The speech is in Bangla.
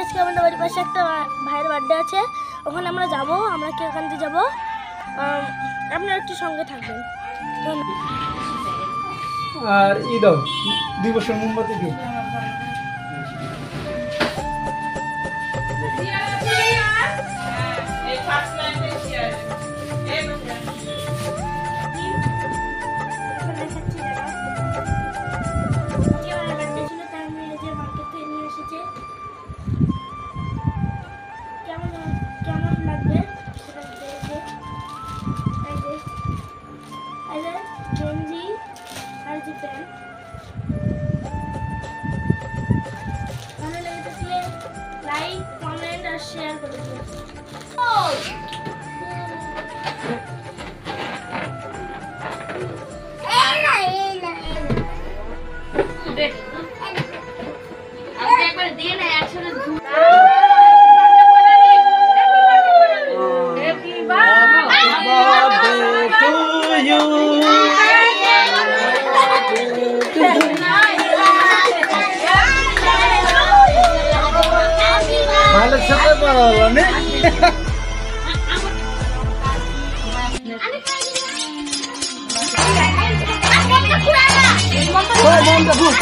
আজকে আমাদের বাড়ির পাশে একটা ভাইয়ের বার্থডে আছে, ওখানে আমরা যাব, আমরা কেক আনতে যাব। আপনারা একটু সঙ্গে থাকবেন। আর ই দাও 2 বছর মোমবাতি দিও। কেমন লাগবে গেঞ্জি আর যে প্যান্ট ভালো লেগে থাকলে লাইক কমেন্ট আর শেয়ার করে দিন। একবার দিয়ে না একসাথে ভালো ছোট পারলো না মনটা খুব